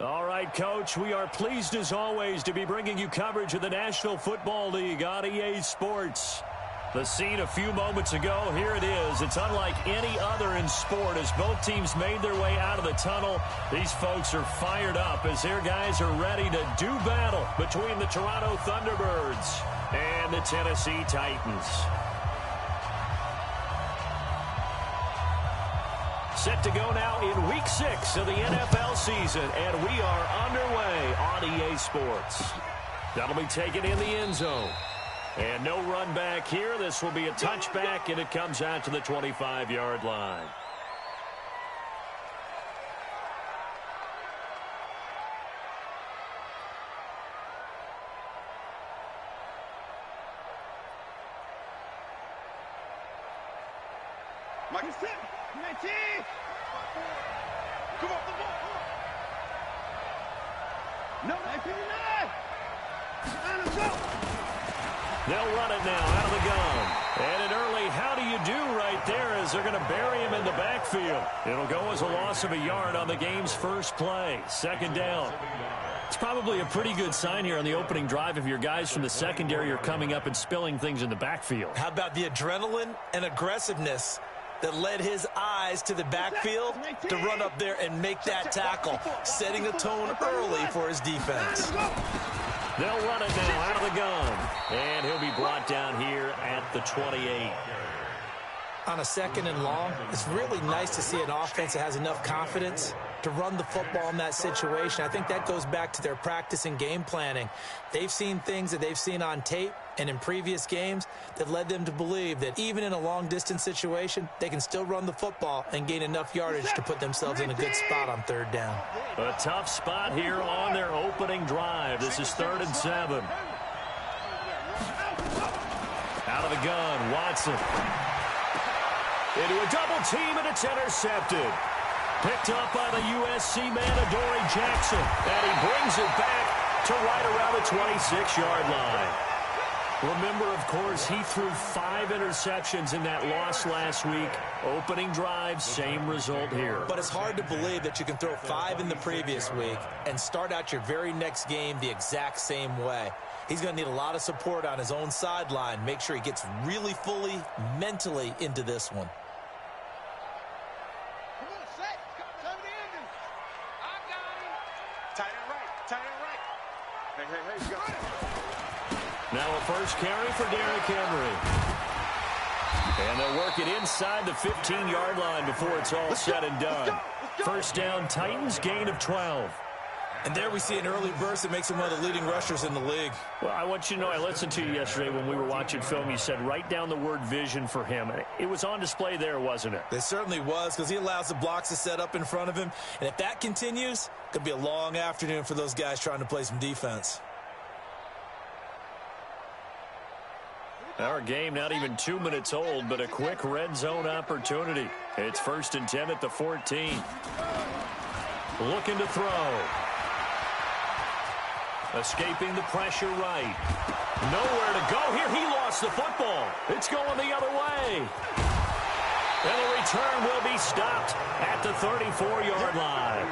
All right, Coach, we are pleased as always to be bringing you coverage of the National Football League on EA Sports. The scene a few moments ago, here it is. It's unlike any other in sport as both teams made their way out of the tunnel. These folks are fired up as their guys are ready to do battle between the Toronto Thunderbirds and the Tennessee Titans. Set to go now in Week 6 of the NFL season, and we are underway on EA Sports. That'll be taken in the end zone. And no run back here. This will be a touchback, and it comes out to the 25-yard line. Michael set. 19. Come off the ball. No, 19-9. Let's go. They'll run it now out of the gun. And an early how do you do right there as they're going to bury him in the backfield. It'll go as a loss of a yard on the game's first play. Second down. It's probably a pretty good sign here on the opening drive if your guys from the secondary are coming up and spilling things in the backfield. How about the adrenaline and aggressiveness that led his eyes to the backfield to run up there and make that tackle, setting a tone early for his defense. They'll run it now out of the gun. And he'll be brought down here at the 28. On a second and long, it's really nice to see an offense that has enough confidence to run the football in that situation. I think that goes back to their practice and game planning. They've seen things that they've seen on tape and in previous games that led them to believe that even in a long-distance situation, they can still run the football and gain enough yardage to put themselves in a good spot on third down. A tough spot here on their opening drive. This is 3rd and 7. Out of the gun, Watson. Into a double team, and it's intercepted. Picked up by the USC man, Adoree Jackson. And he brings it back to right around the 26-yard line. Remember, of course, he threw 5 interceptions in that loss last week. Opening drive, same result here. But it's hard to believe that you can throw 5 in the previous week and start out your very next game the exact same way. He's going to need a lot of support on his own sideline. Make sure he gets really fully, mentally into this one. Now a first carry for Derrick Henry. And they'll work it inside the 15-yard line before it's all said and done. First down, Titans, gain of 12. And there we see an early burst that makes him one of the leading rushers in the league. Well, I want you to know, I listened to you yesterday when we were watching film. You said write down the word vision for him. It was on display there, wasn't it? It certainly was, because he allows the blocks to set up in front of him. And if that continues, it could be a long afternoon for those guys trying to play some defense. Our game not even 2 minutes old, but a quick red zone opportunity. It's 1st and 10 at the 14. Looking to throw. Escaping the pressure right. Nowhere to go here. He lost the football. It's going the other way. And the return will be stopped at the 34-yard line.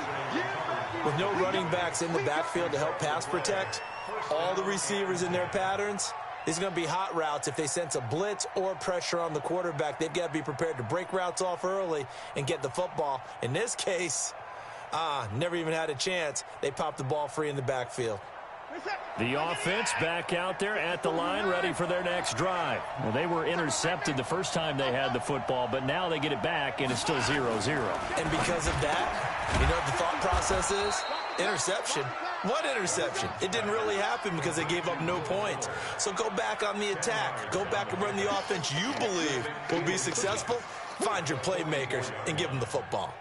With no running backs in the backfield to help pass protect, all the receivers in their patterns, these are going to be hot routes. If they sense a blitz or pressure on the quarterback, they've got to be prepared to break routes off early and get the football. In this case, never even had a chance. They popped the ball free in the backfield. The offense back out there at the line, ready for their next drive. Well, they were intercepted the first time they had the football, but now they get it back, and it's still 0-0. And because of that, you know what the thought process is? Interception. What interception? It didn't really happen because they gave up no points. So go back on the attack. Go back and run the offense you believe will be successful. Find your playmakers and give them the football.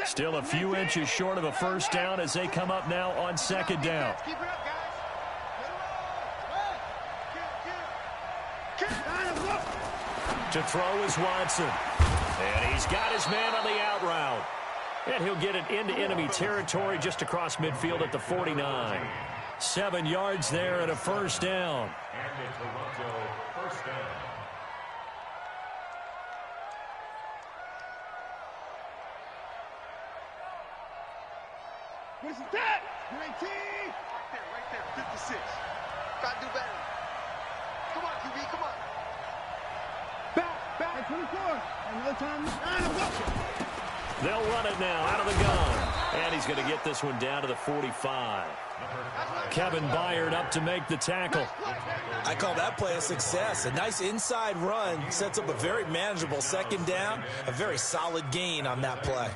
Still a few inches short of a first down as they come up now on 2nd down. To throw is Watson. And he's got his man on the out route. And he'll get it into enemy territory just across midfield at the 49. 7 yards there and a first down. And a Toronto first down. What's that? 19. Right there, 56. Gotta do better. Come on, QB, come on. Back, 24. Another time. They'll run it now out of the gun. And he's going to get this one down to the 45. Kevin Byard up to make the tackle. I call that play a success. A nice inside run sets up a very manageable second down. A very solid gain on that play.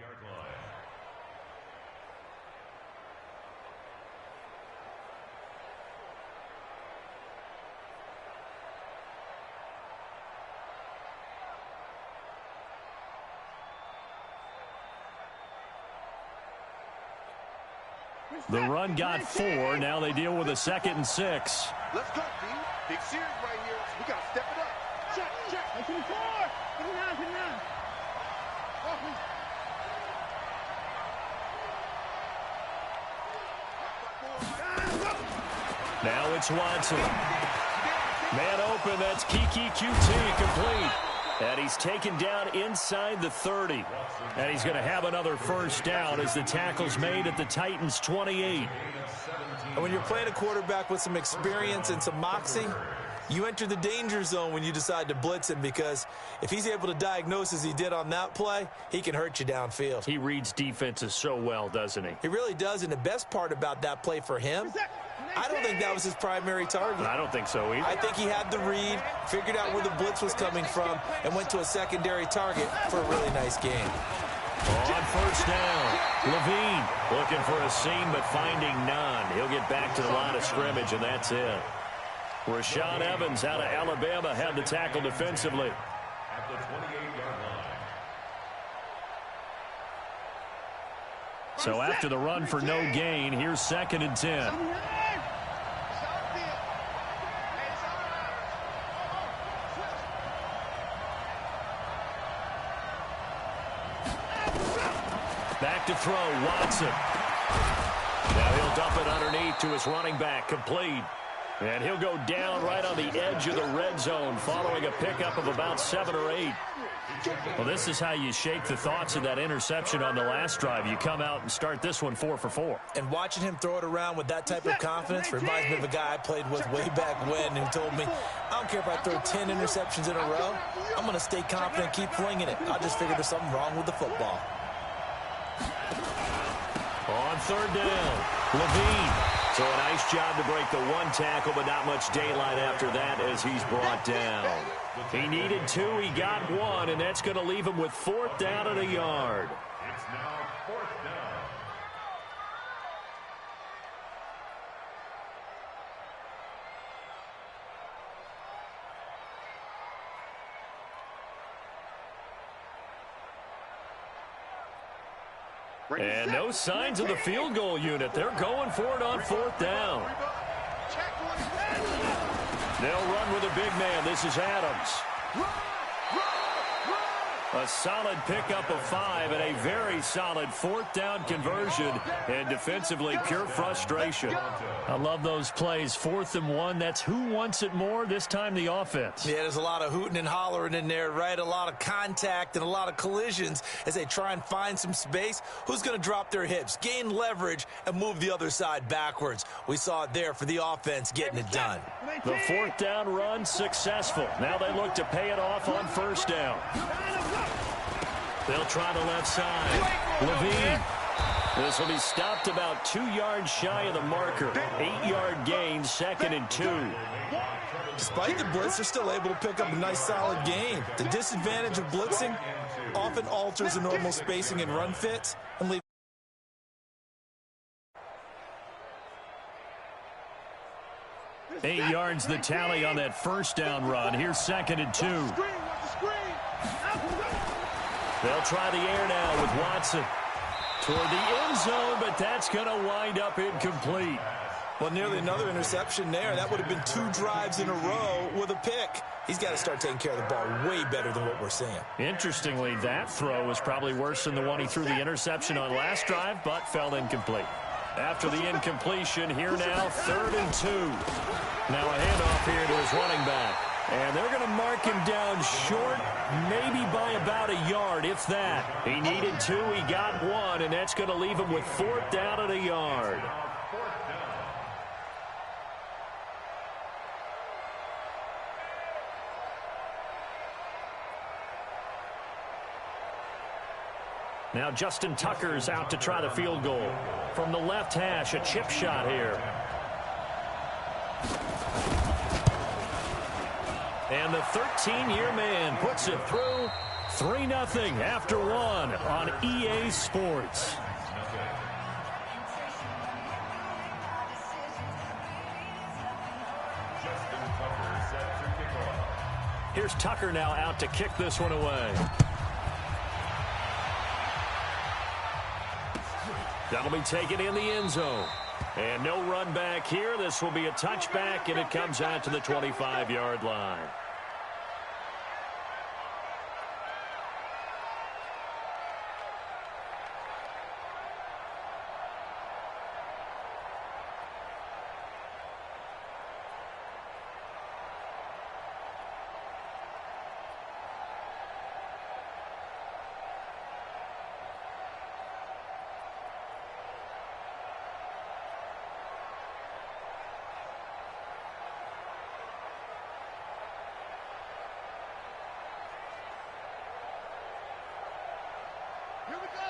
Yard line. The run got 4. Now they deal with a 2nd and 6. Let's go, B. Big series right here. We gotta step it up. Check. 24. 59. Now it's Watson. Man open, that's Kiki QT complete. And he's taken down inside the 30. And he's going to have another first down as the tackle's made at the Titans' 28. And when you're playing a quarterback with some experience and some moxie, you enter the danger zone when you decide to blitz him, because if he's able to diagnose as he did on that play, he can hurt you downfield. He reads defenses so well, doesn't he? He really does, and the best part about that play for him, I don't think that was his primary target. I don't think so either. I think he had the read, figured out where the blitz was coming from, and went to a secondary target for a really nice game. On first down, Levine looking for a seam but finding none. He'll get back to the line of scrimmage, and that's it. Rashaan Evans out of Alabama had the tackle defensively. At the 28-yard line. So after the run for no gain, here's 2nd and 10. Back to throw, Watson. Now he'll dump it underneath to his running back, complete. And he'll go down right on the edge of the red zone following a pickup of about 7 or 8. Well, this is how you shake the thoughts of that interception on the last drive. You come out and start this one 4 for 4. And watching him throw it around with that type of confidence reminds me of a guy I played with way back when, who told me, I don't care if I throw 10 interceptions in a row. I'm going to stay confident and keep flinging it. I just figured there's something wrong with the football. On third down, Levine. So a nice job to break the one tackle, but not much daylight after that as he's brought down. He needed 2, he got 1, and that's going to leave him with 4th down and a yard. It's now 4th down. And no signs of the field goal unit. They're going for it on 4th down. They'll run with a big man. This is Adams. A solid pickup of 5 and a very solid 4th down conversion, and defensively pure frustration. I love those plays. 4th and 1. That's who wants it more, this time the offense. Yeah, there's a lot of hooting and hollering in there, right? A lot of contact and a lot of collisions as they try and find some space. Who's going to drop their hips, gain leverage, and move the other side backwards? We saw it there for the offense getting it done. The 4th down run successful. Now they look to pay it off on 1st down. They'll try the left side. Levine. This will be stopped about 2 yards shy of the marker. 8-yard gain, 2nd and 2. Despite the blitz, they're still able to pick up a nice solid gain. The disadvantage of blitzing often alters the normal spacing and run fits and leaves. Eight yards the tally on that 1st down run. Here's 2nd and 2. They'll try the air now with Watson. Toward the end zone, but that's going to wind up incomplete. Well, nearly another interception there. That would have been 2 drives in a row with a pick. He's got to start taking care of the ball way better than what we're seeing. Interestingly, that throw was probably worse than the one he threw the interception on last drive, but fell incomplete. After the incompletion, here now, 3rd and 2. Now a handoff here to his running back. And they're going to mark him down short, maybe by about a yard, if that. He needed 2, he got 1, and that's going to leave him with 4th down and a yard. Now Justin Tucker's out to try the field goal. From the left hash, a chip shot here. And the 13-year man puts it through 3-0 after 1 on EA Sports. Here's Tucker now out to kick this one away. That'll be taken in the end zone. And no run back here. This will be a touchback, and it comes out to the 25-yard line.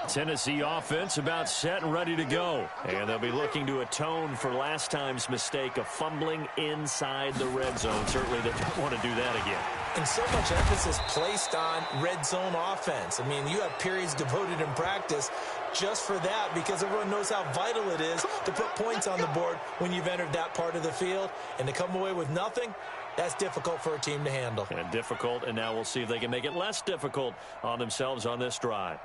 Tennessee offense about set and ready to go. And they'll be looking to atone for last time's mistake of fumbling inside the red zone. Certainly they don't want to do that again. And so much emphasis placed on red zone offense. I mean, you have periods devoted in practice just for that because everyone knows how vital it is to put points on the board when you've entered that part of the field. And to come away with nothing, that's difficult for a team to handle. And difficult, and now we'll see if they can make it less difficult on themselves on this drive.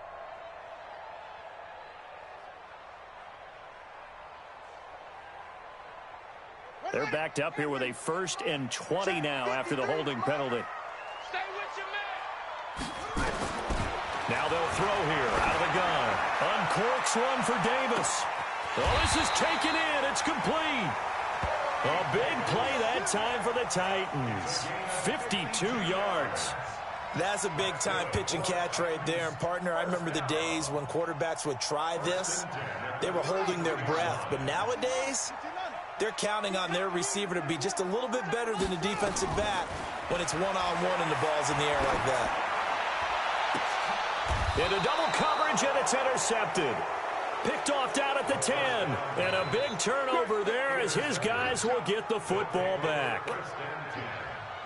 They're backed up here with a 1st and 20 now after the holding penalty. Stay with your man. Now they'll throw here out of the gun. Uncorks one for Davis. Oh, this is taken in. It's complete. A big play that time for the Titans. 52 yards. That's a big-time pitch and catch right there. And, partner, I remember the days when quarterbacks would try this. They were holding their breath. But nowadays, they're counting on their receiver to be just a little bit better than the defensive back when it's one-on-one and the ball's in the air like that. Into double coverage, and it's intercepted. Picked off down at the 10. And a big turnover there as his guys will get the football back.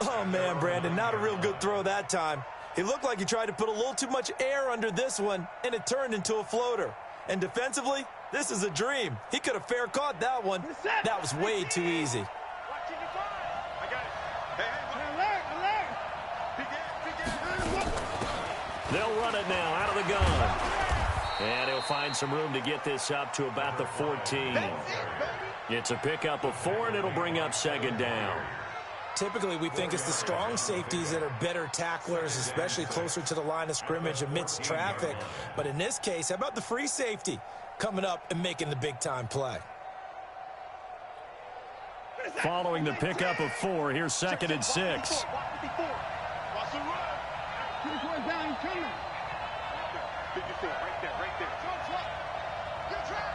Oh, man, Brandon, not a real good throw that time. It looked like he tried to put a little too much air under this one, and it turned into a floater. And defensively, this is a dream. He could have fair caught that one. That was way too easy. I got it. Hey, Alert! They'll run it now out of the gun. And he'll find some room to get this up to about the 14. It's a pickup of 4, and it'll bring up 2nd down. Typically, we think it's the strong safeties that are better tacklers, especially closer to the line of scrimmage amidst traffic. But in this case, how about the free safety coming up and making the big-time play? Following the pickup of 4, here's 2nd and 6. Watch the run. 24 down, he's coming. 54, right there. Good track.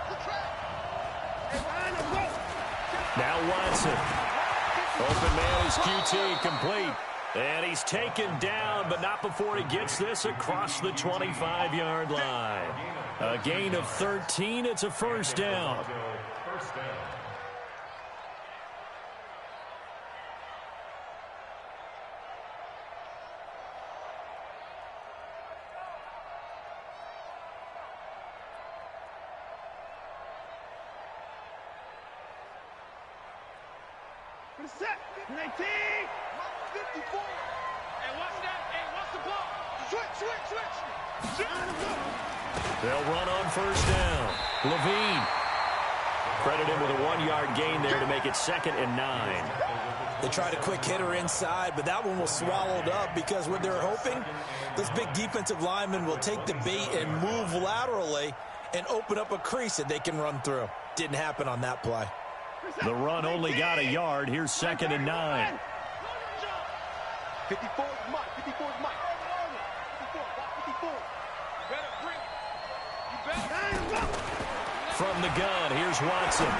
Hey, Ryan, let's go. Now Watson. Open man is QT complete. And he's taken down, but not before he gets this across the 25-yard line. A gain of 13. It's a 1st down. For the set. 19. 54. Hey, watch that. Hey, watch the ball. Switch. They'll run on first down. Levine. Credit him with a 1-yard gain there to make it 2nd and 9. They tried a quick hitter inside, but that one was swallowed up because what they're hoping, this big defensive lineman will take the bait and move laterally and open up a crease that they can run through. Didn't happen on that play. The run only got a yard. Here's 2nd and 9. 54 is Mike. 54 is Mike. 54. From the gun, here's Watson.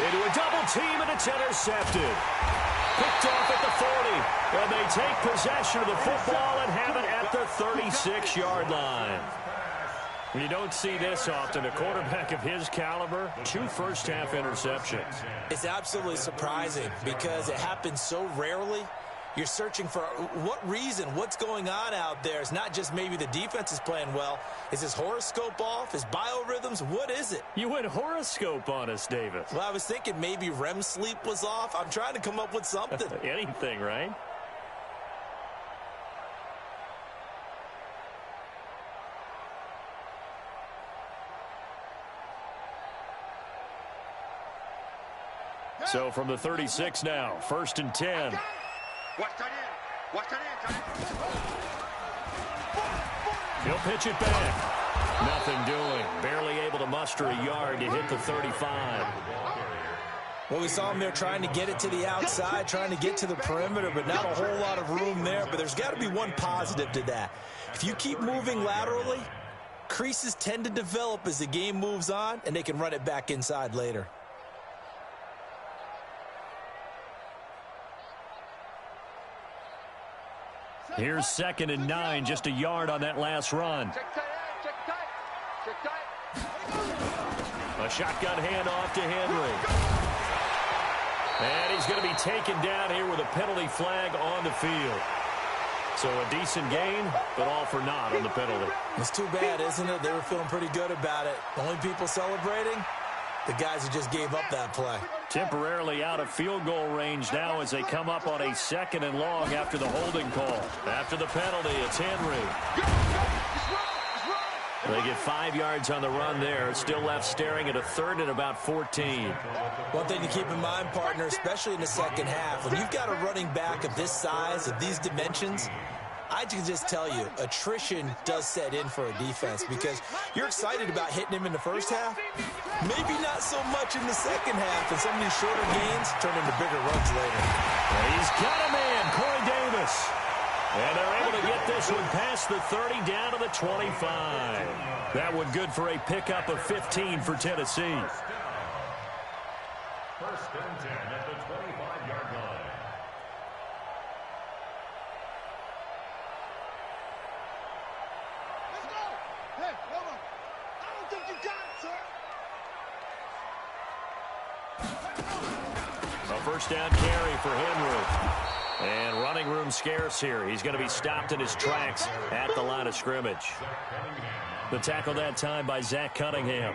Into a double team, and it's intercepted. Picked off at the 40. And they take possession of the football and have it at the 36-yard line. You don't see this often. A quarterback of his caliber, 2 first-half interceptions. It's absolutely surprising because it happens so rarely. You're searching for what reason, what's going on out there. It's not just maybe the defense is playing well. Is his horoscope off? His biorhythms? What is it? You went horoscope on us, Davis. Well, I was thinking maybe REM sleep was off. I'm trying to come up with something. Anything, right? So from the 36 now, 1st and 10. Watch tight end. He'll pitch it back. Nothing doing. Barely able to muster a yard to hit the 35. Well, we saw him there trying to get it to the outside, trying to get to the perimeter, but not a whole lot of room there. But there's got to be one positive to that. If you keep moving laterally, creases tend to develop as the game moves on, and they can run it back inside later. Here's 2nd and 9, just a yard on that last run. Check tight. A shotgun handoff to Henry. And he's going to be taken down here with a penalty flag on the field. So a decent gain, but all for naught on the penalty. It's too bad, isn't it? They were feeling pretty good about it. The only people celebrating, the guys who just gave up that play. Temporarily out of field goal range now as they come up on a 2nd and long after the holding call. After the penalty, it's Henry. They get 5 yards on the run there. Still left staring at a 3rd and about 14. One thing to keep in mind, partner, especially in the second half, when you've got a running back of this size, of these dimensions, I can just tell you, attrition does set in for a defense because you're excited about hitting him in the first half. Maybe not so much in the second half, and some of these shorter gains turn into bigger runs later. He's got a man, Corey Davis. And they're able to get this one past the 30 down to the 25. That one good for a pickup of 15 for Tennessee. 1st and 10 at the 25-yard line. Let's go. Hey, hold on. I don't think you got it, sir. A 1st down carry for Henry. And running room scarce here. He's going to be stopped in his tracks at the line of scrimmage. The tackle that time by Zach Cunningham.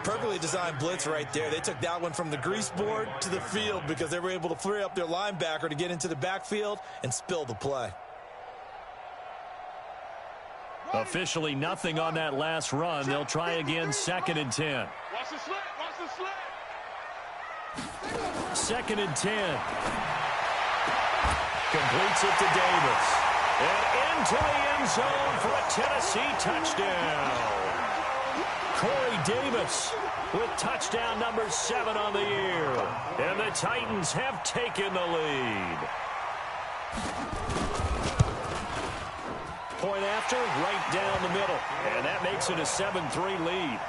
Perfectly designed blitz right there. They took that one from the grease board to the field because they were able to free up their linebacker to get into the backfield and spill the play. Officially nothing on that last run. They'll try again 2nd and 10. Watch the slant. 2nd and 10. Completes it to Davis. And into the end zone for a Tennessee touchdown. Corey Davis with touchdown number 7 on the year. And the Titans have taken the lead. Point after, right down the middle. And that makes it a 7-3 lead.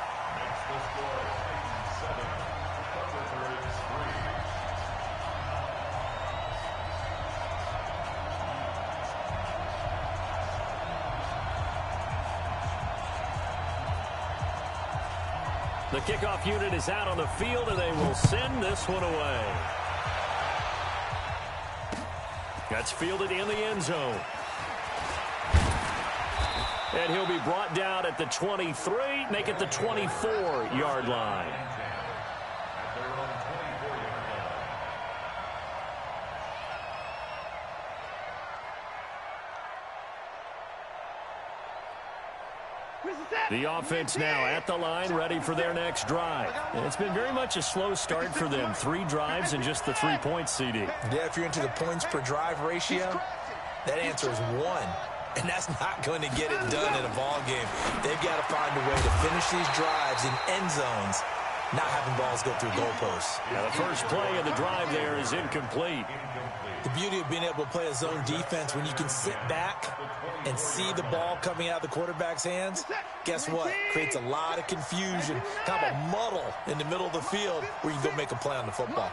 The kickoff unit is out on the field, and they will send this one away. That's fielded in the end zone. And he'll be brought down at the 23, make it the 24-yard line. The offense now at the line, ready for their next drive. And it's been very much a slow start for them. 3 drives and just the 3 points, CD. Yeah, if you're into the points per drive ratio, that answer is 1. And that's not going to get it done in a ball game. They've got to find a way to finish these drives in end zones, not having balls go through goalposts. Now the first play of the drive there is incomplete. The beauty of being able to play a zone defense when you can sit back and see the ball coming out of the quarterback's hands, guess what? Creates a lot of confusion, kind of a muddle in the middle of the field where you can go make a play on the football.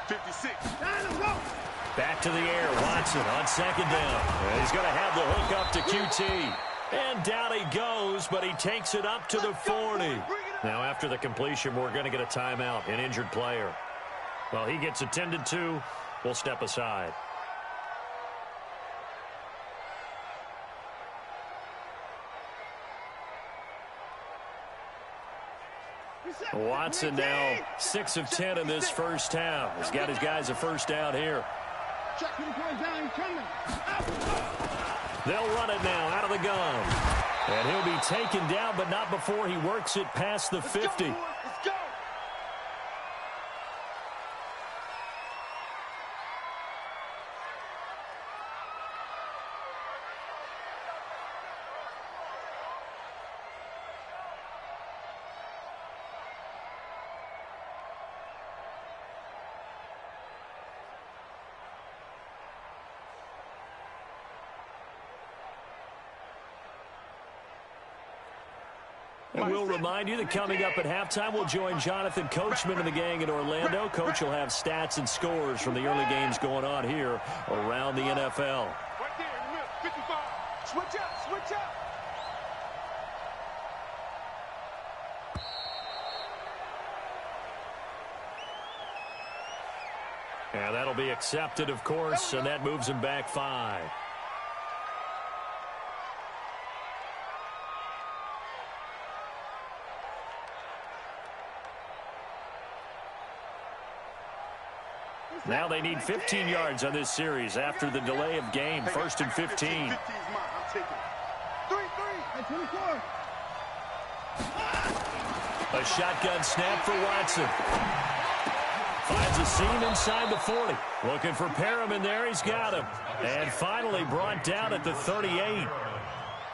56. Back to the air, Watson on second down. And he's going to have the hook up to QT. And down he goes, but he takes it up to the 40. Now after the completion, we're going to get a timeout, an injured player. Well, he gets attended to. We'll step aside. Watson now 6 of 10 in this first half. He's got his guys a first down here. They'll run it now out of the gun. And he'll be taken down, but not before he works it past the 50. Let's go. And we'll remind you that coming up at halftime, we'll join Jonathan Coachman and the gang in Orlando. Coach will have stats and scores from the early games going on here around the NFL. Right there in the middle, 55. Switch up, switch up. And that'll be accepted, of course, and that moves him back 5. Now they need 15 yards on this series after the delay of game. First and 15. 15 is mine. I'm taking it. 3-3. 24. A shotgun snap for Watson. Finds a seam inside the 40. Looking for Perriman there. He's got him. And finally brought down at the 38.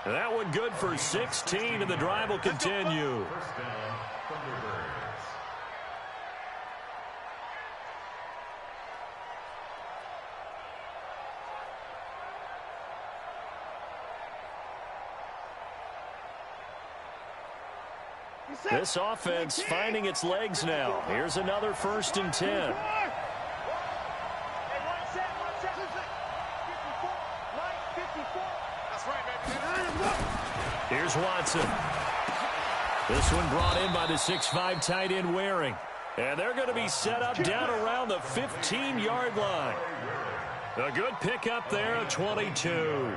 That one good for 16, and the drive will continue. First down, Thunderbirds. This offense finding its legs now. Here's another first and 10. Hey, one set, 54. Right, 54. That's right, baby. Here's Watson. This one brought in by the 6'5" tight end Waring. And they're going to be set up down around the 15-yard line. A good pickup there, a 22.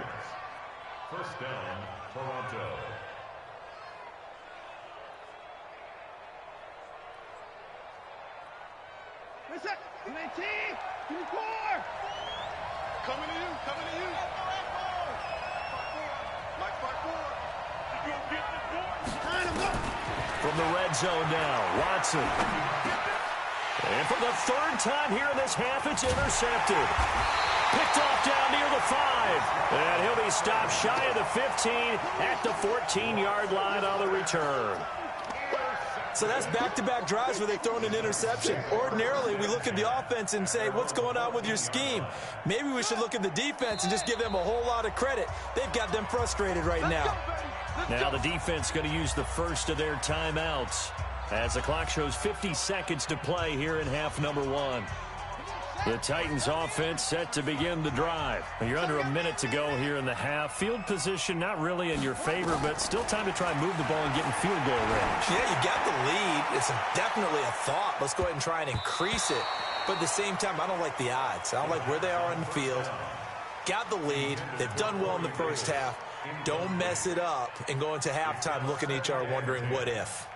First down, Toronto. Coming to you, coming to you. Like 5-4. You gonna get this boy? From the red zone now, Watson. And for the 3rd time here in this half, it's intercepted. Picked off down near the 5. And he'll be stopped shy of the 15 at the 14-yard line on the return. So that's back-to-back drives where they've thrown an interception. Ordinarily, we look at the offense and say, what's going on with your scheme? Maybe we should look at the defense and just give them a whole lot of credit. They've got them frustrated right now. Now the defense going to use the first of their timeouts as the clock shows 50 seconds to play here in half number 1. The Titans offense set to begin the drive. You're under a minute to go here in the half. Field position not really in your favor, but still time to try and move the ball and get in field goal range. Yeah, you got the lead. It's definitely a thought. Let's go ahead and try and increase it. But at the same time, I don't like the odds. I don't like where they are on the field. Got the lead. They've done well in the first half. Don't mess it up and go into halftime looking at each other wondering what if.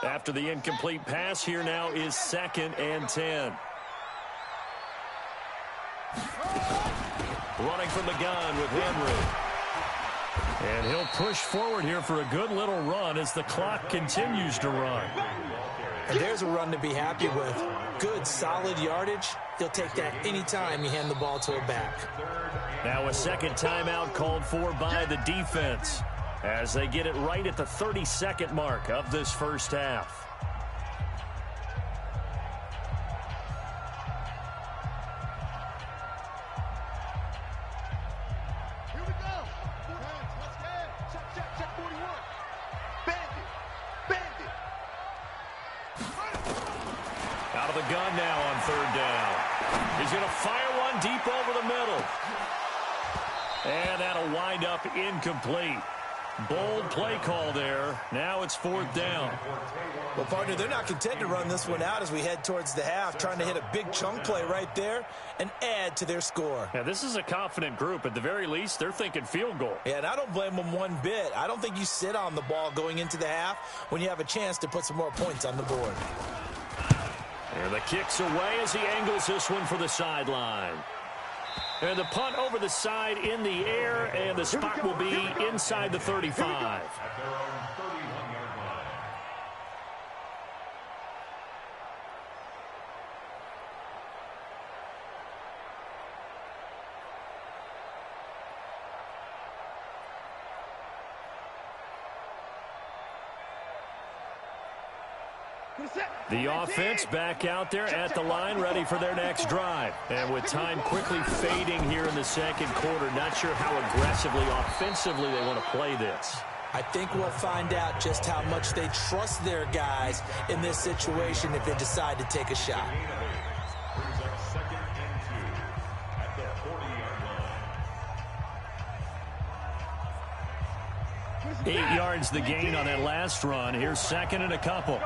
After the incomplete pass, here now is 2nd and 10. Running from the gun with Henry. And he'll push forward here for a good little run as the clock continues to run. And there's a run to be happy with. Good, solid yardage. He'll take that anytime you hand the ball to a back. Now a second timeout called for by the defense as they get it right at the 30-second mark of this first half. Out of the gun now on 3rd down. He's going to fire one deep over the middle. And that'll wind up incomplete. Bold play call there. Now it's 4th down. Well, partner, they're not content to run this one out as we head towards the half, trying to hit a big chunk play right there and add to their score. Yeah, this is a confident group. At the very least, they're thinking field goal. Yeah, and I don't blame them one bit. I don't think you sit on the ball going into the half when you have a chance to put some more points on the board. And the kick's away as he angles this one for the sideline. And the punt over the side in the air, and the spot will be inside the 35. The offense back out there at the line, ready for their next drive. And with time quickly fading here in the second quarter, not sure how aggressively, offensively they want to play this. I think we'll find out just how much they trust their guys in this situation if they decide to take a shot. Brings up 2nd and 2 at the 40-yard line. 8 yards the gain on that last run. Here's 2nd and a couple.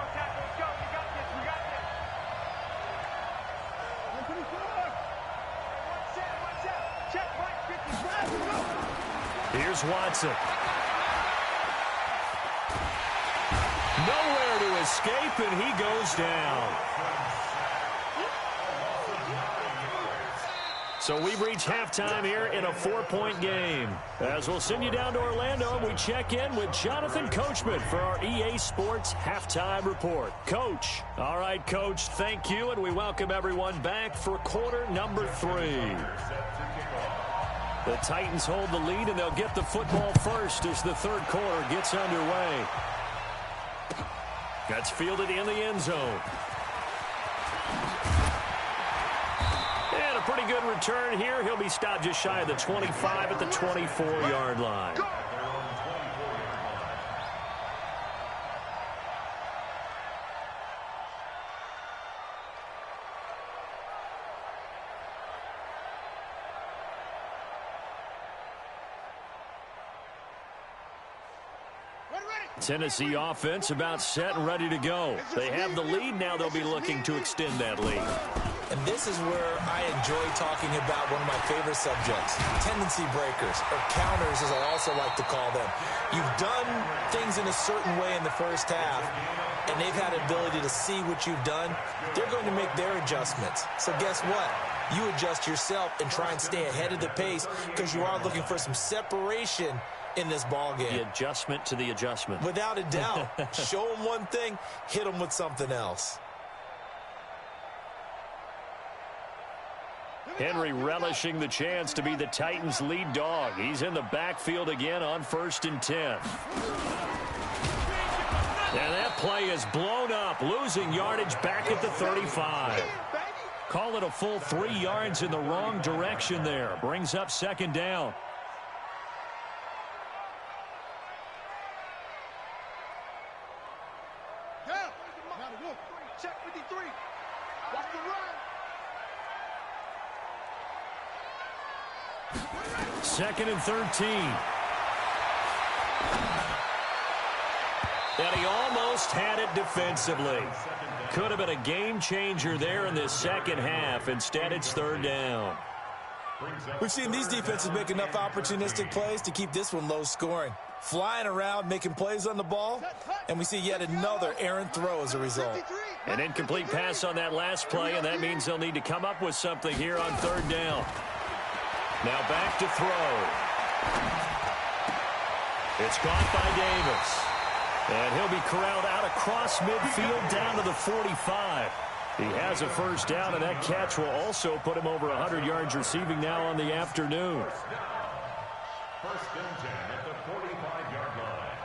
Here's Watson. Nowhere to escape, and he goes down. So we've reached halftime here in a 4-point game. As we'll send you down to Orlando, and we check in with Jonathan Coachman for our EA Sports Halftime Report. Coach. All right, Coach, thank you, and we welcome everyone back for quarter number 3. The Titans hold the lead, and they'll get the football first as the third quarter gets underway. That's fielded in the end zone. And a pretty good return here. He'll be stopped just shy of the 25 at the 24-yard line. Tennessee offense about set and ready to go. They have the lead. Now they'll be looking to extend that lead. And this is where I enjoy talking about one of my favorite subjects, tendency breakers, or counters as I also like to call them. You've done things in a certain way in the first half, and they've had ability to see what you've done. They're going to make their adjustments. So guess what? You adjust yourself and try and stay ahead of the pace because you are looking for some separation in this ball game. The adjustment to the adjustment. Without a doubt. Show them one thing, hit them with something else. Henry relishing the chance to be the Titans' lead dog. He's in the backfield again on 1st and 10. And that play is blown up, losing yardage back at the 35. Call it a full 3 yards in the wrong direction there. Brings up 2nd down. Check 53. Watch the run. 2nd and 13. And he almost had it defensively. Could have been a game changer there in this second half. Instead, it's 3rd down. We've seen these defenses make enough opportunistic plays to keep this one low scoring. flying around, making plays on the ball, and we see yet another errant throw as a result. An incomplete pass on that last play, and that means they'll need to come up with something here on third down. Now back to throw. It's caught by Davis. And he'll be corralled out across midfield down to the 45. He has a first down, and that catch will also put him over 100 yards receiving now on the afternoon. First and 10 at the 45-yard line.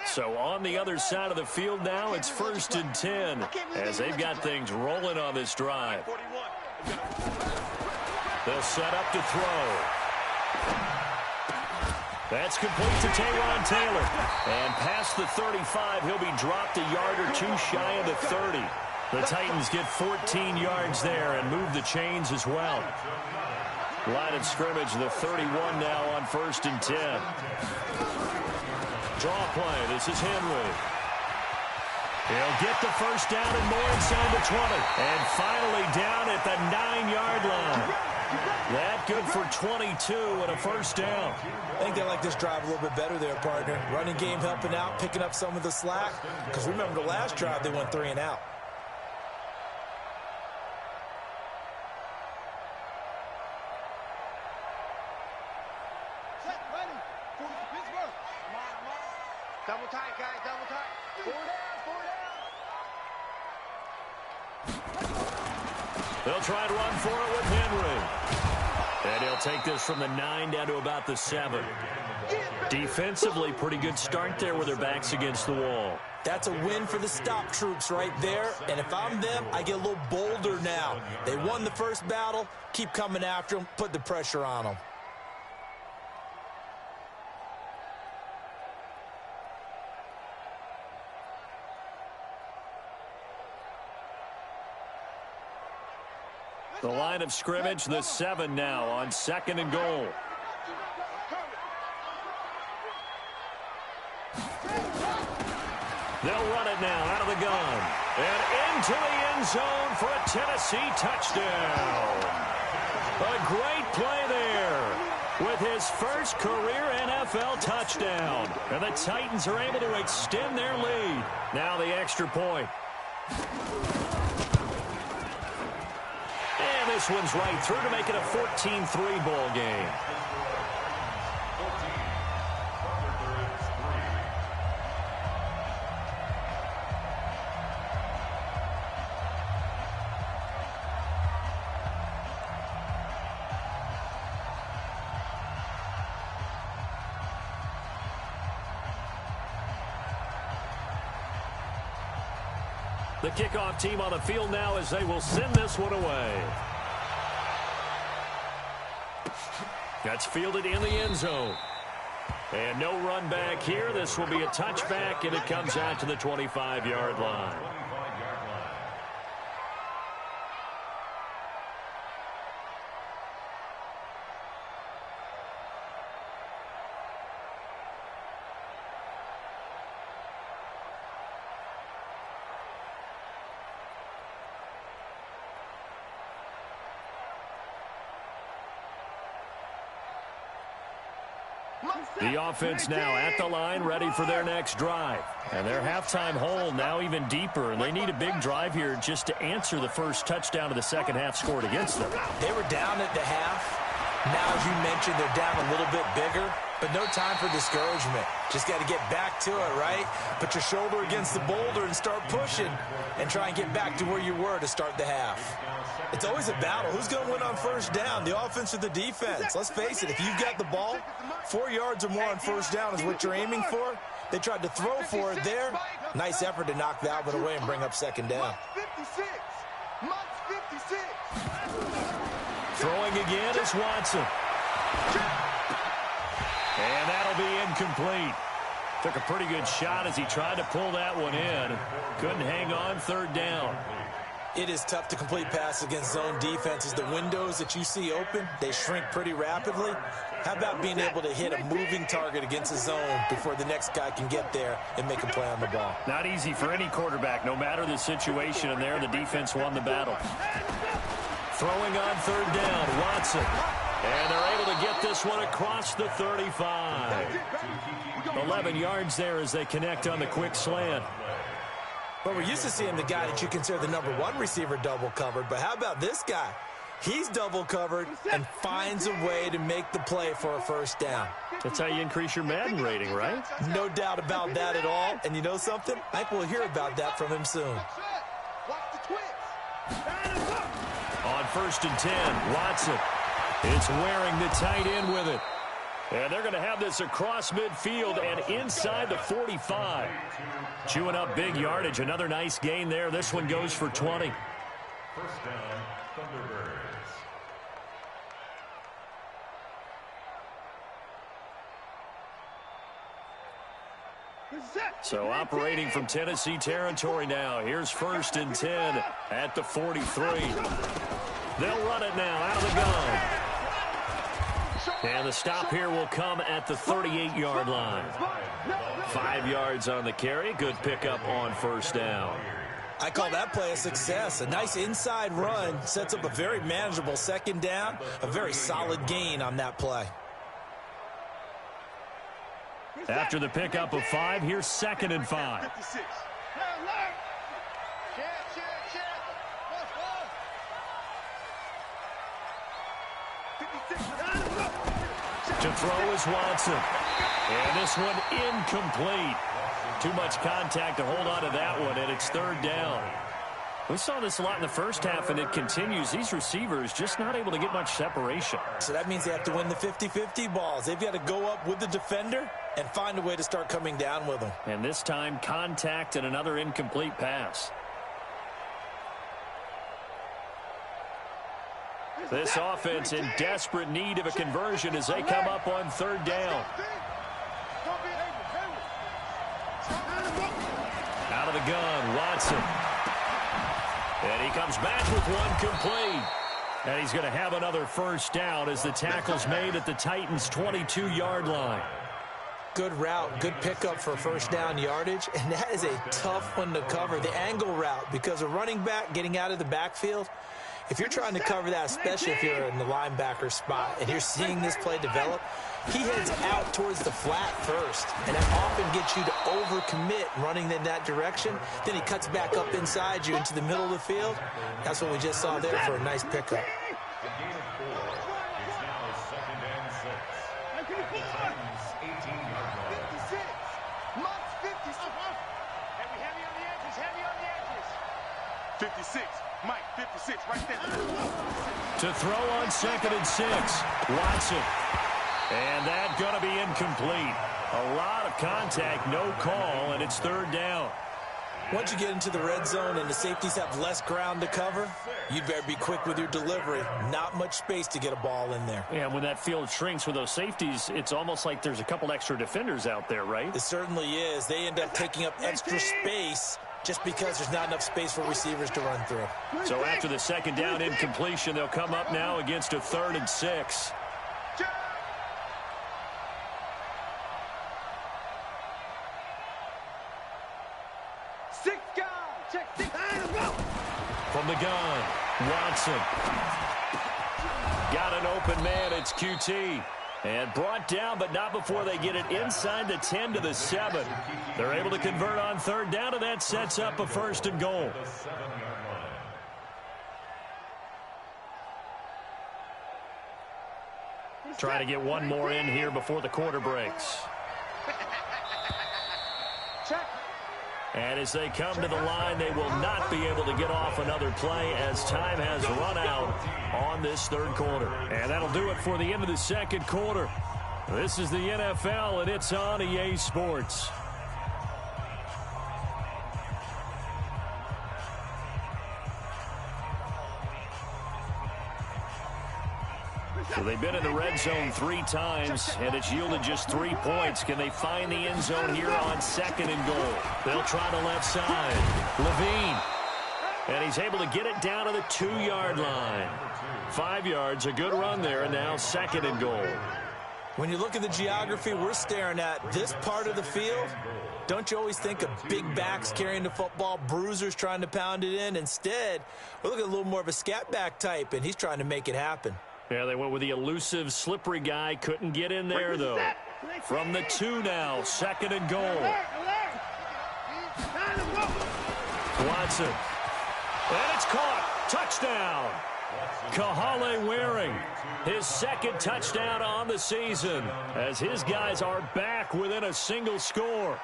So on the other side of the field now, it's first and 10 as they've got things rolling on this drive. They'll set up to throw. That's complete to Taywan Taylor. And past the 35, he'll be dropped a yard or two shy of the 30. The Titans get 14 yards there and move the chains as well. Line of scrimmage, the 31 now on first and 10. Draw play. This is Henry. He'll get the first down and more inside the 20. And finally down at the 9-yard line. That good for 22 and a first down. I think they like this drive a little bit better there, partner. Running game helping out, picking up some of the slack. Because remember the last drive, they went 3 and out. Double tight, guys, double tight. 4 down, 4 down. They'll try and run for it with Henry. And he'll take this from the 9 down to about the 7. Defensively, pretty good start there with their backs against the wall. That's a win for the stop troops right there. And if I'm them, I get a little bolder now. They won the first battle. Keep coming after them. Put the pressure on them. The line of scrimmage, the 7 now on second and goal. They'll run it now out of the gun. And into the end zone for a Tennessee touchdown. A great play there with his first career NFL touchdown. And the Titans are able to extend their lead. Now the extra point. And this one's right through to make it a 14-3 ball game. The kickoff team on the field now as they will send this one away. That's fielded in the end zone. And no run back here. This will be a touchback, and it comes out to the 25-yard line. The offense now at the line, ready for their next drive. And their halftime hole now even deeper, and they need a big drive here just to answer the first touchdown of the second half scored against them. They were down at the half. Now, as you mentioned, they're down a little bit bigger, but no time for discouragement. Just got to get back to it, right? Put your shoulder against the boulder and start pushing and try and get back to where you were to start the half. It's always a battle. Who's going to win on first down, the offense or the defense? Let's face it, if you've got the ball, 4 yards or more on first down is what you're aiming for. They tried to throw for it there. Nice effort to knock that one away and bring up second down. 56. 56. Throwing again is Watson. And that'll be incomplete. Took a pretty good shot as he tried to pull that one in. Couldn't hang on third down. It is tough to complete passes against zone defenses. The windows that you see open, they shrink pretty rapidly. How about being able to hit a moving target against a zone before the next guy can get there and make a play on the ball? Not easy for any quarterback, no matter the situation, and there the defense won the battle. Throwing on third down, Watson. And they're able to get this one across the 35. 11 yards there as they connect on the quick slant. But we're used to seeing the guy that you consider the #1 receiver double covered. But how about this guy? He's double covered and finds a way to make the play for a first down. That's how you increase your Madden rating, right? No doubt about that at all. And you know something? I think we'll hear about that from him soon. On 1st and 10, Watson. It's wearing the tight end with it. And they're going to have this across midfield and inside the 45. Chewing up big yardage. Another nice gain there. This one goes for 20. First down, Thunderbirds. So operating from Tennessee territory now. Here's 1st and 10 at the 43. They'll run it now out of the gun. And the stop here will come at the 38-yard line. 5 yards on the carry. Good pickup on first down. I call that play a success. A nice inside run sets up a very manageable second down. A very solid gain on that play. After the pickup of 5, here's 2nd and 5. 56. To throw is Watson. And this one incomplete. Too much contact to hold on to that one, and it's 3rd down. We saw this a lot in the first half, and it continues. These receivers just not able to get much separation. So that means they have to win the 50-50 balls. They've got to go up with the defender and find a way to start coming down with them. And this time, contact and another incomplete pass. This offense in desperate need of a conversion as they come up on 3rd down. Out of the gun, Watson. And he comes back with one complete. And he's going to have another first down as the tackle's made at the Titans' 22-yard line. Good route, good pickup for first down yardage, and that is a tough one to cover, the angle route, because a running back getting out of the backfield, if you're trying to cover that, especially if you're in the linebacker spot and you're seeing this play develop, he heads out towards the flat first, and that often gets you to overcommit running in that direction. Then he cuts back up inside you into the middle of the field. That's what we just saw there for a nice pickup. A gain of 4. It's now 2nd and 6. The Titans' 18-yard line. 56. Mike's 56. Heavy on the edges, heavy on the edges. 56. Mike, 56, right there. To throw on 2nd and 6, Watson. And that's going to be incomplete. A lot of contact, no call, and it's 3rd down. Once you get into the red zone and the safeties have less ground to cover, you'd better be quick with your delivery. Not much space to get a ball in there. Yeah, when that field shrinks with those safeties, it's almost like there's a couple extra defenders out there, right? It certainly is. They end up taking up extra space just because there's not enough space for receivers to run through. So after the 2nd down incompletion, they'll come up now against a 3rd and 6. From the gun, Watson. Got an open man, it's QT. And brought down, but not before they get it inside the 10 to the 7. They're able to convert on 3rd down, and that sets up a 1st and goal. The 7-yard line. Trying to get one more in here before the quarter breaks. And as they come to the line, they will not be able to get off another play as time has run out on this 3rd quarter. And that'll do it for the end of the 2nd quarter. This is the NFL, and it's on EA Sports. So they've been in the red zone 3 times, and it's yielded just 3 points. Can they find the end zone here on 2nd and goal? They'll try the left side. Levine. And he's able to get it down to the 2-yard line. 5 yards, a good run there, and now 2nd and goal. When you look at the geography we're staring at, this part of the field, don't you always think of big backs carrying the football, bruisers trying to pound it in? Instead, we're looking at a little more of a scat back type, and he's trying to make it happen. Yeah, they went with the elusive, slippery guy. Couldn't get in there, though. From the 2 now, 2nd and goal. Watson. And it's caught. Touchdown. Kahale Waring, his 2nd touchdown on the season, as his guys are back within a single score.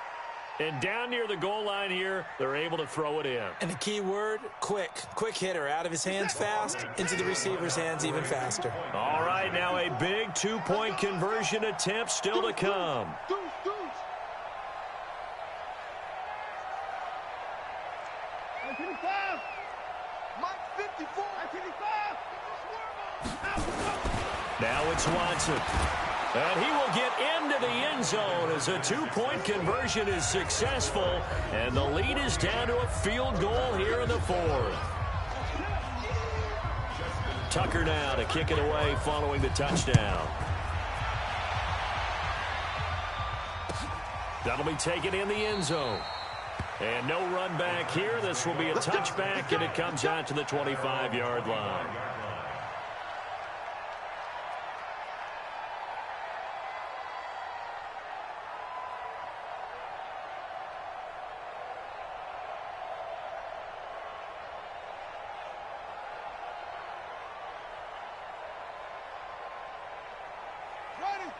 And down near the goal line here, they're able to throw it in. And the key word, quick. Quick hitter. Out of his hands fast, into the receiver's hands even faster. All right, now a big 2-point conversion attempt still to come. Now it's Watson. And he will get into the end zone as a 2-point conversion is successful. And the lead is down to a field goal here in the 4th. Tucker now to kick it away following the touchdown. That'll be taken in the end zone. And no run back here. This will be a touchback, and it comes out to the 25-yard line.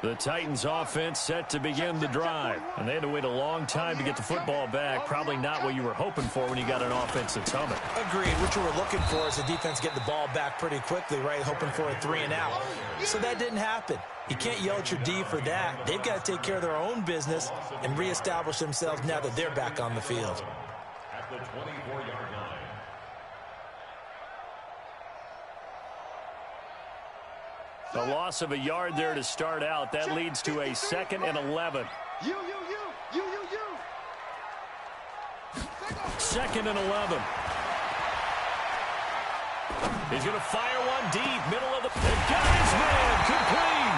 The Titans offense set to begin the drive. And they had to wait a long time to get the football back. Probably not what you were hoping for when you got an offense that's humming. Agreed. What you were looking for is the defense get the ball back pretty quickly, right? Hoping for a 3 and out. So that didn't happen. You can't yell at your D for that. They've got to take care of their own business and reestablish themselves now that they're back on the field. At the 24-yard line. A loss of a yard there to start out. That leads to a 2nd and 11. 2nd and 11. He's going to fire one deep, middle of the... And got his man, complete.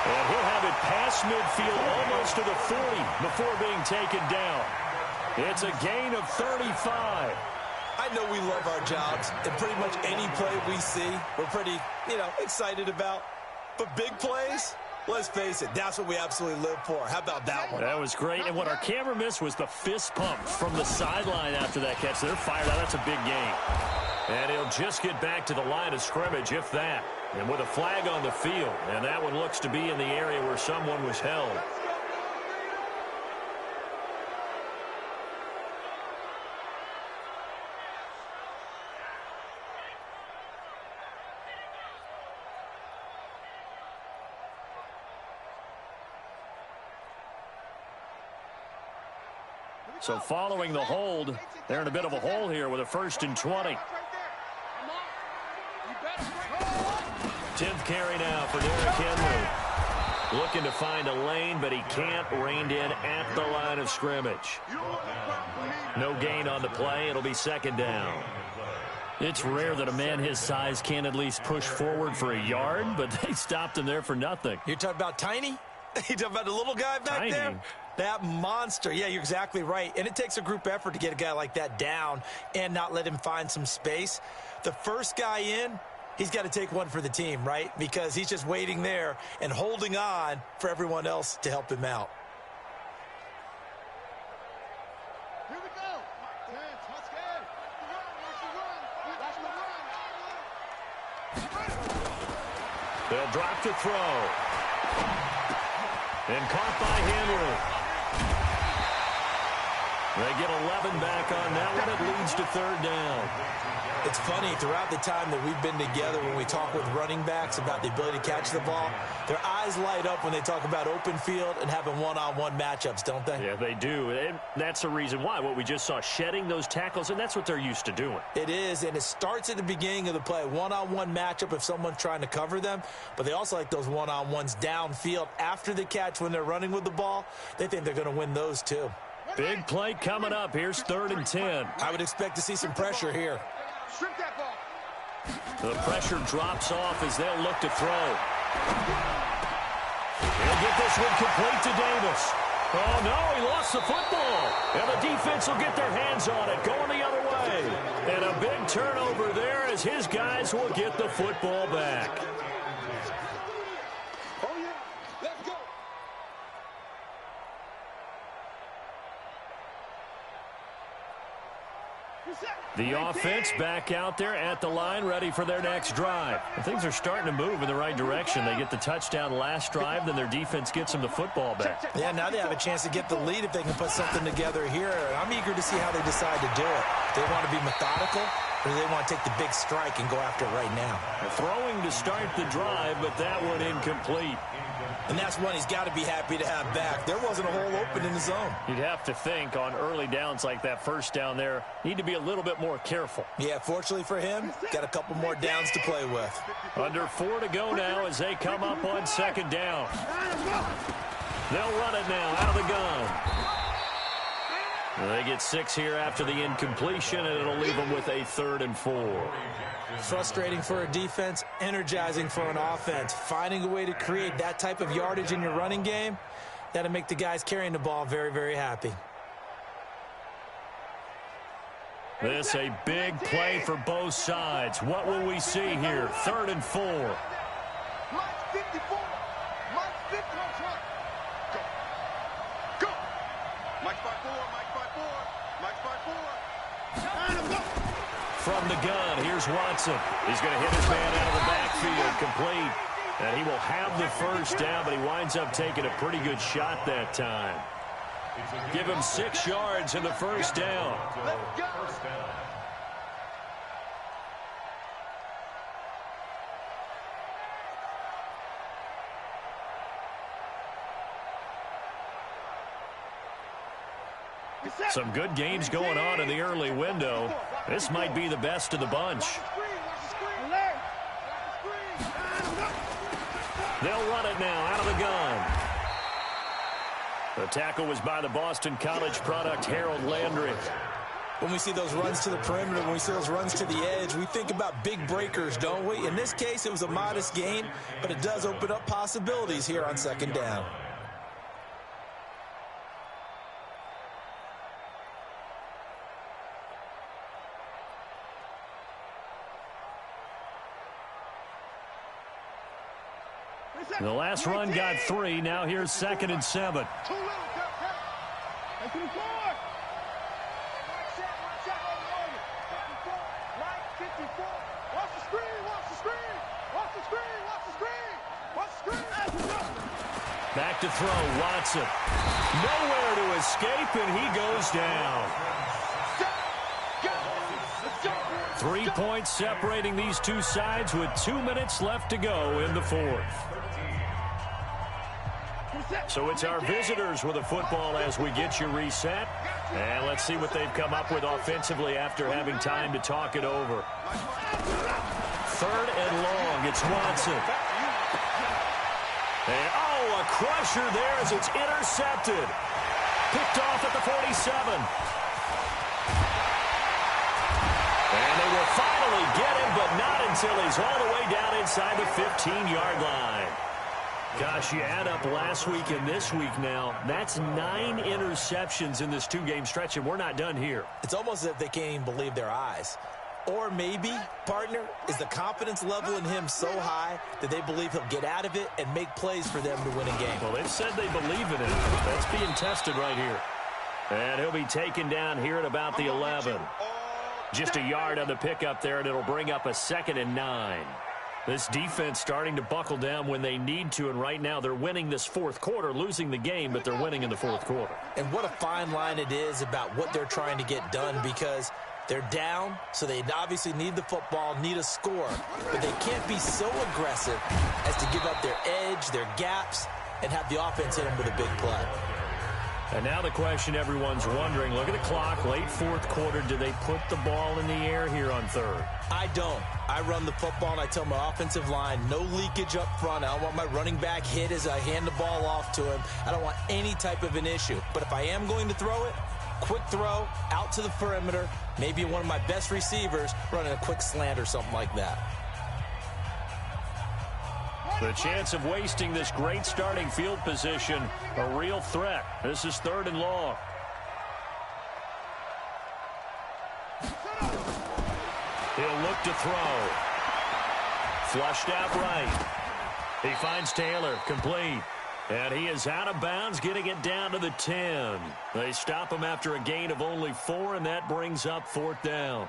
And he'll have it past midfield, almost to the 40 before being taken down. It's a gain of 35. I know we love our jobs, and pretty much any play we see, we're pretty, excited about. But big plays, let's face it, that's what we absolutely live for. How about that one? That was great. And what our camera missed was the fist pump from the sideline after that catch. They're fired out. That's a big gain. And he'll just get back to the line of scrimmage, if that. And with a flag on the field. And that one looks to be in the area where someone was held. So following the hold, they're in a bit of a hole here with a 1st and 20. 10th carry now for Derrick Henry. Looking to find a lane, but he can't. Reined in at the line of scrimmage. No gain on the play. It'll be 2nd down. It's rare that a man his size can at least push forward for a yard, but they stopped him there for nothing. You're talking about Tiny? You talking about the little guy back there? That monster. Yeah, you're exactly right. And it takes a group effort to get a guy like that down and not let him find some space. The first guy in, he's got to take one for the team, right? Because he's just waiting there and holding on for everyone else to help him out. Here we go. Let's go. They'll drop to throw. And caught by Henry. They get 11 back on that one. It leads to 3rd down. It's funny, throughout the time that we've been together, when we talk with running backs about the ability to catch the ball, their eyes light up when they talk about open field and having one-on-one matchups, don't they? Yeah, they do. And that's the reason why. What we just saw, shedding those tackles, and that's what they're used to doing. It is, and it starts at the beginning of the play. One-on-one matchup if someone's trying to cover them, but they also like those one-on-ones downfield after the catch when they're running with the ball. They think they're going to win those too. Big play coming up. Here's 3rd and 10. I would expect to see some pressure here. Strip that ball. The pressure drops off as they'll look to throw. He'll get this one complete to Davis. Oh, no, he lost the football. And the defense will get their hands on it, going the other way. And a big turnover there as his guys will get the football back. Oh, yeah. Let's go. The offense back out there at the line, ready for their next drive. And things are starting to move in the right direction. They get the touchdown last drive, then their defense gets them the football back. Yeah, now they have a chance to get the lead if they can put something together here. I'm eager to see how they decide to do it. Do they want to be methodical, or do they want to take the big strike and go after it right now? Throwing to start the drive, but that one incomplete. And that's one he's got to be happy to have back. There wasn't a hole open in the zone. You'd have to think on early downs like that first down there, need to be a little bit more careful. Yeah, fortunately for him, got a couple more downs to play with. Under 4 to go now as they come up on second down. They'll run it now out of the gun. They get 6 here after the incompletion, and it'll leave them with a 3rd and 4. Frustrating for a defense, energizing for an offense. Finding a way to create that type of yardage in your running game, that'll make the guys carrying the ball very, very happy. This a big play for both sides. What will we see here? 3rd and 4. Mike's 54. Mike's 54. Go. Go. Mike's by 4. Mike's by 4. Mike's by 4. From the gun, here's Watson. He's going to hit his man out of the backfield, complete. And he will have the first down, but he winds up taking a pretty good shot that time. Give him 6 yards in the first down. Some good games going on in the early window. This might be the best of the bunch. They'll run it now out of the gun. The tackle was by the Boston College product, Harold Landry. When we see those runs to the perimeter, when we see those runs to the edge, we think about big breakers, don't we? In this case, it was a modest gain, but it does open up possibilities here on second down. The last run got 3. Now here's 2nd and 7. Back to throw, Watson. Nowhere to escape, and he goes down. 3 points separating these two sides with 2 minutes left to go in the 4th. So it's our visitors with the football as we get you reset. And let's see what they've come up with offensively after having time to talk it over. 3rd and long, it's Watson. And, a crusher there as it's intercepted. Picked off at the 47. And they will finally get him, but not until he's all the way down inside the 15-yard line. Gosh, you add up last week and this week now, that's 9 interceptions in this 2-game stretch, and we're not done here. It's almost as if they can't even believe their eyes. Or maybe, partner, is the confidence level in him so high that they believe he'll get out of it and make plays for them to win a game. Well, they've said they believe in him. That's being tested right here. And he'll be taken down here at about the 11. Just a yard on the pickup there, and it'll bring up a 2nd and 9. This defense starting to buckle down when they need to, and right now they're winning this 4th quarter, losing the game, but they're winning in the 4th quarter. And what a fine line it is about what they're trying to get done, because they're down, so they obviously need the football, need a score, but they can't be so aggressive as to give up their edge, their gaps, and have the offense hit them with a big play. And now the question everyone's wondering, look at the clock, late 4th quarter, do they put the ball in the air here on 3rd? I don't. I run the football, and I tell my offensive line, no leakage up front. I don't want my running back hit as I hand the ball off to him. I don't want any type of an issue. But if I am going to throw it, quick throw out to the perimeter, maybe one of my best receivers running a quick slant or something like that. The chance of wasting this great starting field position, a real threat. This is 3rd and long. He'll look to throw. Flushed out right. He finds Taylor, complete. And he is out of bounds, getting it down to the 10. They stop him after a gain of only 4, and that brings up 4th down.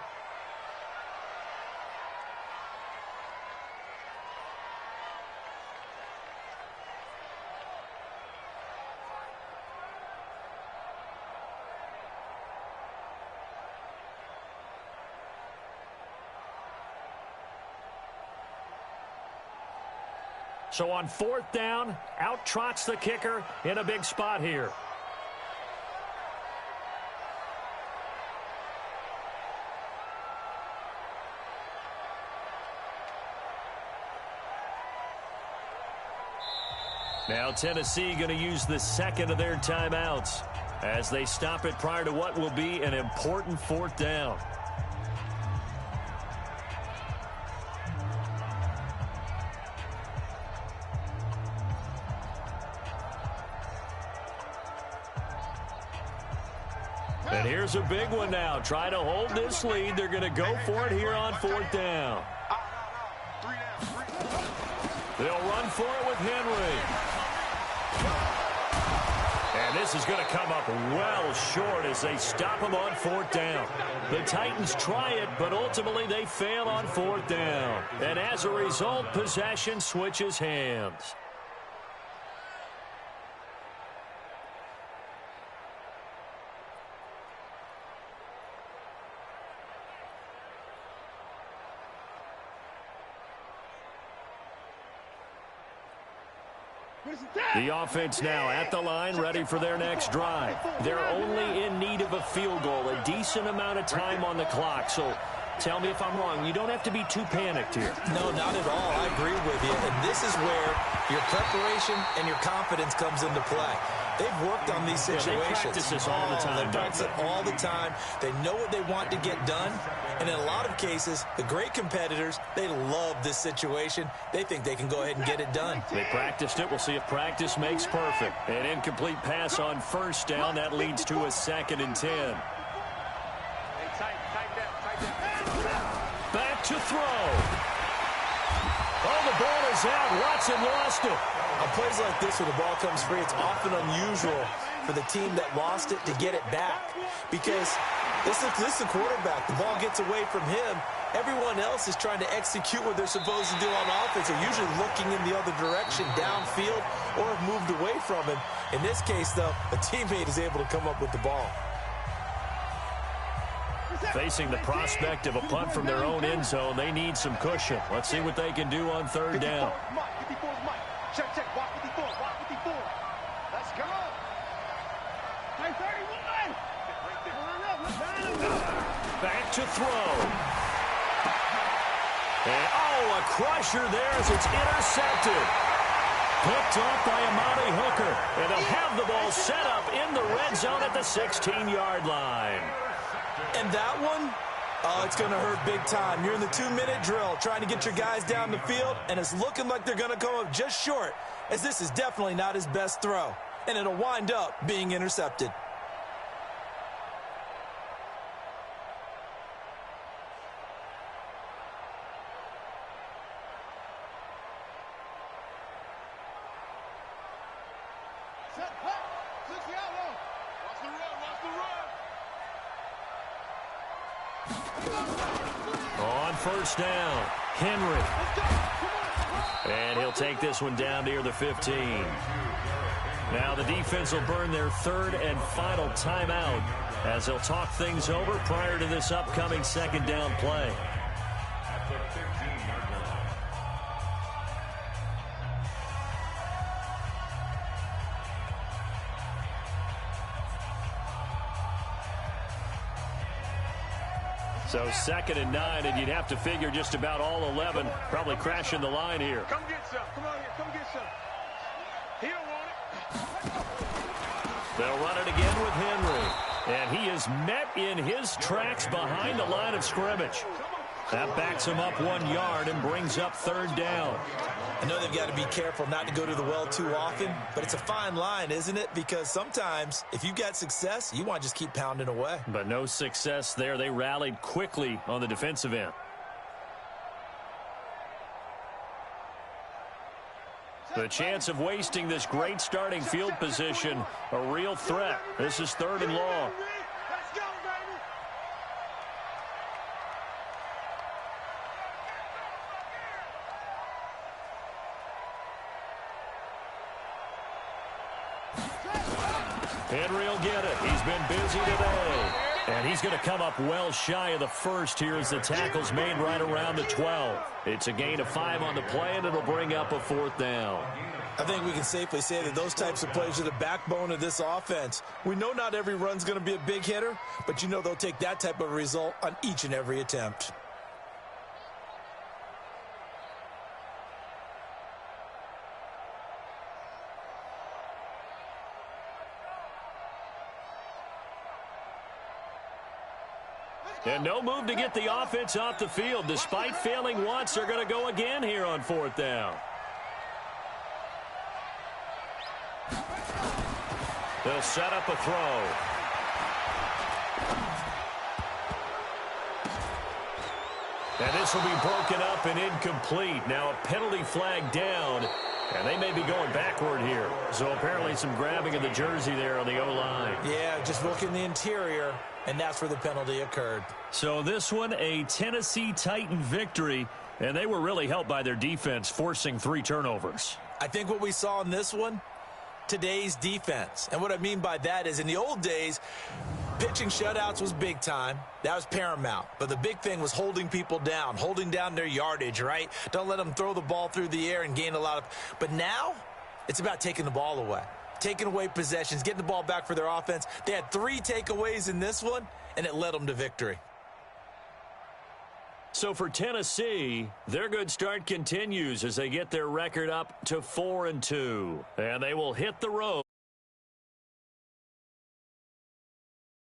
So on 4th down, out trots the kicker in a big spot here. Now Tennessee going to use the 2nd of their timeouts as they stop it prior to what will be an important 4th down. And here's a big one now. Trying to hold this lead. They're going to go for it here on 4th down. They'll run for it with Henry. And this is going to come up well short as they stop him on 4th down. The Titans try it, but ultimately they fail on 4th down. And as a result, possession switches hands. The offense now at the line, ready for their next drive. They're only in need of a field goal, a decent amount of time on the clock. So tell me if I'm wrong. You don't have to be too panicked here. No, not at all. I agree with you. And this is where your preparation and your confidence comes into play. They've worked on these situations. They practice this all the time. They practice it all the time. They know what they want to get done. And in a lot of cases, the great competitors, they love this situation. They think they can go ahead and get it done. They practiced it. We'll see if practice makes perfect. An incomplete pass on 1st down. That leads to a 2nd and 10. Back to throw. Oh, the ball is out. Watson lost it. On plays like this where the ball comes free, it's often unusual for the team that lost it to get it back. Because this is the quarterback. The ball gets away from him. Everyone else is trying to execute what they're supposed to do on offense. They're usually looking in the other direction, downfield, or have moved away from him. In this case, though, a teammate is able to come up with the ball. Facing the prospect of a punt from their own end zone, they need some cushion. Let's see what they can do on 3rd down. Check, walk 54, walk 54. Let's go. Hey, 31. Back to throw. And, oh, a crusher there as it's intercepted. Picked off by Amani Hooker. And they'll have the ball set up in the red zone at the 16-yard line. And that one, oh, it's going to hurt big time. You're in the 2-minute drill trying to get your guys down the field, and it's looking like they're going to come up just short, as this is definitely not his best throw. And it'll wind up being intercepted. On 1st down, Henry. And he'll take this one down near the 15. Now the defense will burn their 3rd and final timeout as they'll talk things over prior to this upcoming 2nd down play. So 2nd and 9, and you'd have to figure just about all 11 probably crashing the line here. Come get some. Come on here. Come get some. He don't want it. They'll run it again with Henry. And he is met in his tracks behind the line of scrimmage. That backs him up 1 yard and brings up third down. I know they've got to be careful not to go to the well too often, but it's a fine line, isn't it? Because sometimes if you've got success, you want to just keep pounding away. But no success there. They rallied quickly on the defensive end. The chance of wasting this great starting field position, a real threat. This is 3rd and long. Let's go, baby. Henry will get it. He's been busy today. And he's going to come up well shy of the first here as the tackle's made right around the 12. It's a gain of 5 on the play, and it'll bring up a 4th down. I think we can safely say that those types of plays are the backbone of this offense. We know not every run's going to be a big hitter, but you know they'll take that type of result on each and every attempt. And no move to get the offense off the field. Despite failing once, they're going to go again here on 4th down. They'll set up a throw. And this will be broken up and incomplete. Now a penalty flag down, and they may be going backward here. So apparently some grabbing of the jersey there on the O-line. Yeah, just look in the interior, and that's where the penalty occurred. So this one, a Tennessee Titan victory, and they were really helped by their defense, forcing 3 turnovers. I think what we saw in this one, today's defense. And what I mean by that is in the old days, pitching shutouts was big time. That was paramount. But the big thing was holding people down, holding down their yardage, right? Don't let them throw the ball through the air and gain a lot of. But now it's about taking the ball away, taking away possessions, getting the ball back for their offense. They had 3 takeaways in this one, and it led them to victory. So for Tennessee, their good start continues as they get their record up to 4-2. And they will hit the road.